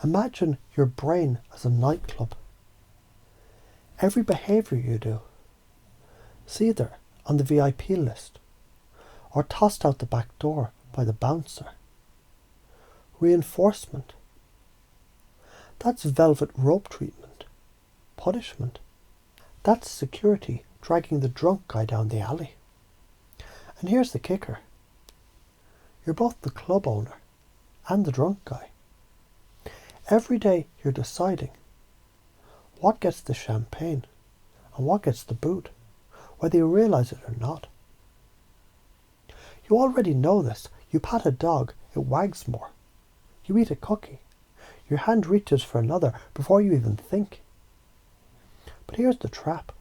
Imagine your brain as a nightclub. Every behaviour you do is either on the VIP list or tossed out the back door by the bouncer. Reinforcement. That's velvet rope treatment. Punishment. That's security dragging the drunk guy down the alley. And here's the kicker. You're both the club owner and the drunk guy. Every day you're deciding what gets the champagne and what gets the boot, whether you realise it or not. You already know this. You pat a dog, it wags more. You eat a cookie, your hand reaches for another before you even think. But here's the trap.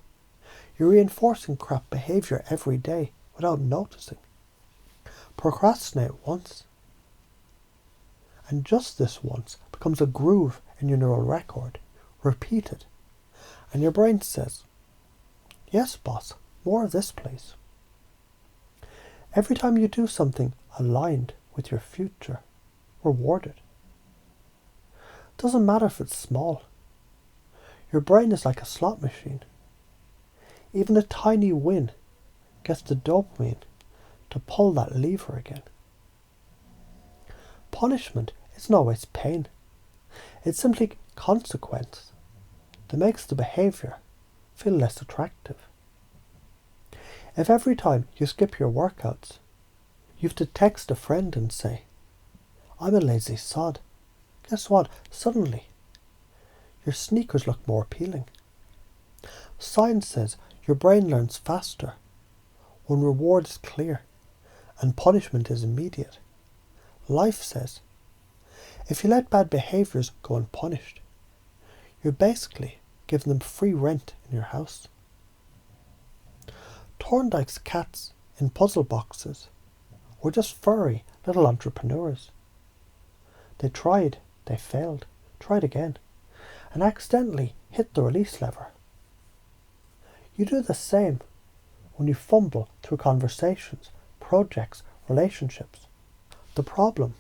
You're reinforcing crap behaviour every day without noticing. Procrastinate once, and just this once becomes a groove in your neural record. Repeat it, and your brain says, "Yes, boss, more of this, please." Every time you do something aligned with your future, reward it. Doesn't matter if it's small. Your brain is like a slot machine. Even a tiny win gets the dopamine to pull that lever again. Punishment isn't always pain. It's simply consequence that makes the behaviour feel less attractive. If every time you skip your workouts, you have to text a friend and say, "I'm a lazy sod," guess what? Suddenly, your sneakers look more appealing. Science says your brain learns faster when reward is clear and punishment is immediate. Life says, if you let bad behaviours go unpunished, you're basically giving them free rent in your house. Thorndike's cats in puzzle boxes were just furry little entrepreneurs. They tried, they failed, tried again, and accidentally hit the release lever. You do the same when you fumble through conversations, projects, relationships. The problem,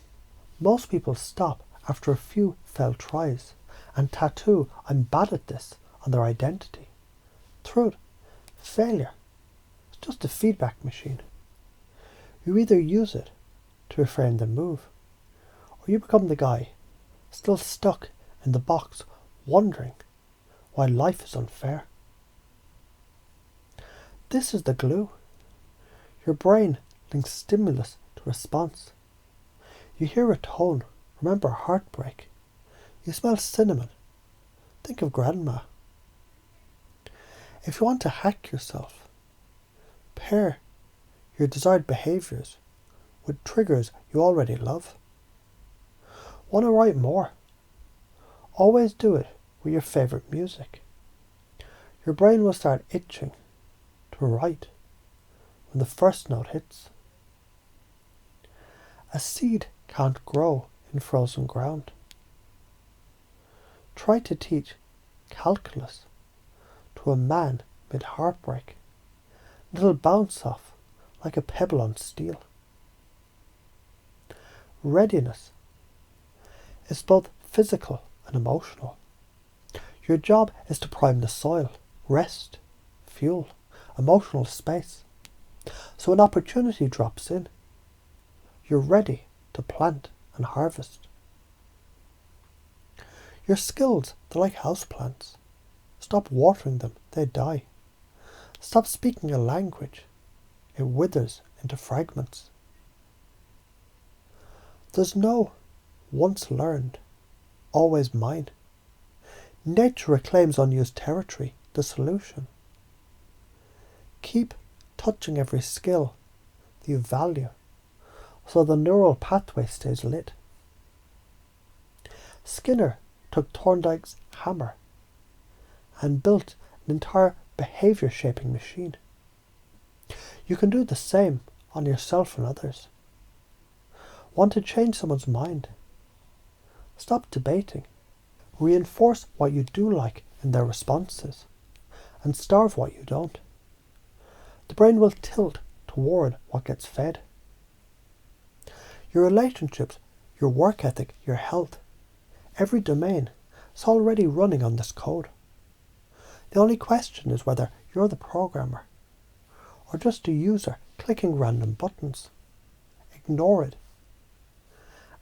most people stop after a few failed tries and tattoo "I'm bad at this" on their identity. Truth, failure is just a feedback machine. You either use it to reframe the move, or you become the guy still stuck in the box wondering why life is unfair. This is the glue. Your brain links stimulus to response. You hear a tone, remember heartbreak. You smell cinnamon, think of grandma. If you want to hack yourself, pair your desired behaviours with triggers you already love. Want to write more? Always do it with your favourite music. Your brain will start itching to write when the first note hits. A seed can't grow in frozen ground. Try to teach calculus to a man mid-heartbreak. It'll bounce off like a pebble on steel. Readiness is both physical and emotional. Your job is to prime the soil, rest, fuel, emotional space. So when opportunity drops in, you're ready to plant and harvest. Your skills, they're like houseplants. Stop watering them, they die. Stop speaking a language, it withers into fragments. There's no once learned, always mine. Nature reclaims unused territory, the solution. Keep touching every skill that you value, so the neural pathway stays lit. Skinner took Thorndike's hammer and built an entire behaviour shaping machine. You can do the same on yourself and others. Want to change someone's mind? Stop debating. Reinforce what you do like in their responses and starve what you don't. The brain will tilt toward what gets fed. Your relationships, your work ethic, your health. Every domain is already running on this code. The only question is whether you're the programmer or just a user clicking random buttons. Ignore it,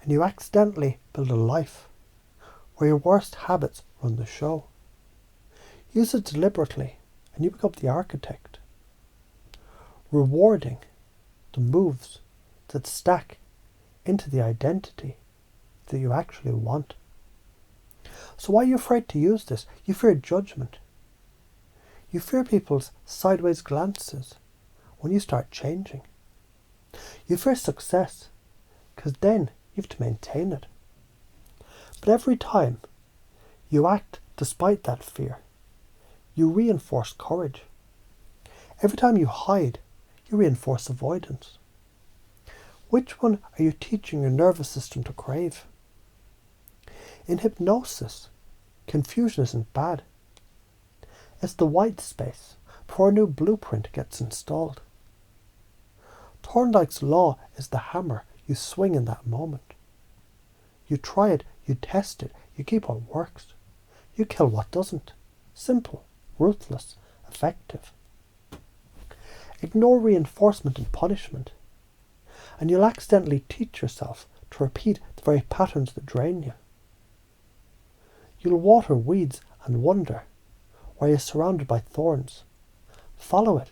and you accidentally build a life where your worst habits run the show. Use it deliberately, and you become the architect, rewarding the moves that stack into the identity that you actually want. So why are you afraid to use this? You fear judgment. You fear people's sideways glances when you start changing. You fear success, because then you have to maintain it. But every time you act despite that fear, you reinforce courage. Every time you hide, you reinforce avoidance. Which one are you teaching your nervous system to crave? In hypnosis, confusion isn't bad. It's the white space before a new blueprint gets installed. Thorndike's law is the hammer you swing in that moment. You try it, you test it, you keep what works. You kill what doesn't. Simple, ruthless, effective. Ignore reinforcement and punishment, and you'll accidentally teach yourself to repeat the very patterns that drain you. You'll water weeds and wonder why you're surrounded by thorns. Follow it,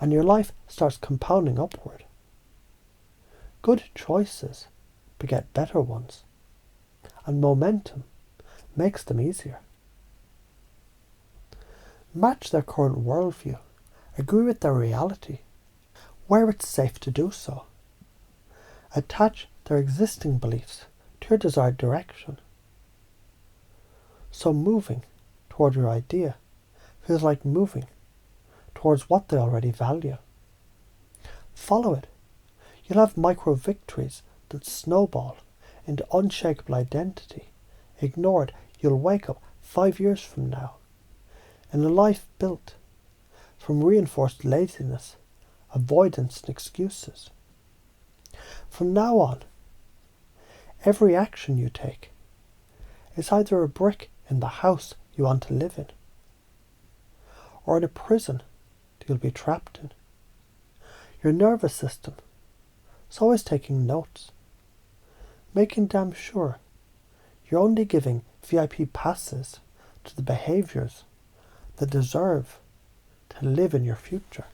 and your life starts compounding upward. Good choices beget better ones, and momentum makes them easier. Match their current worldview. Agree with their reality, where it's safe to do so. Attach their existing beliefs to your desired direction. So moving toward your idea feels like moving towards what they already value. Follow it. You'll have micro victories that snowball into unshakable identity. Ignore it. You'll wake up 5 years from now in a life built from reinforced laziness, avoidance and excuses. From now on, every action you take is either a brick in the house you want to live in, or in a prison that you'll be trapped in. Your nervous system is always taking notes, making damn sure you're only giving VIP passes to the behaviours that deserve to live in your future.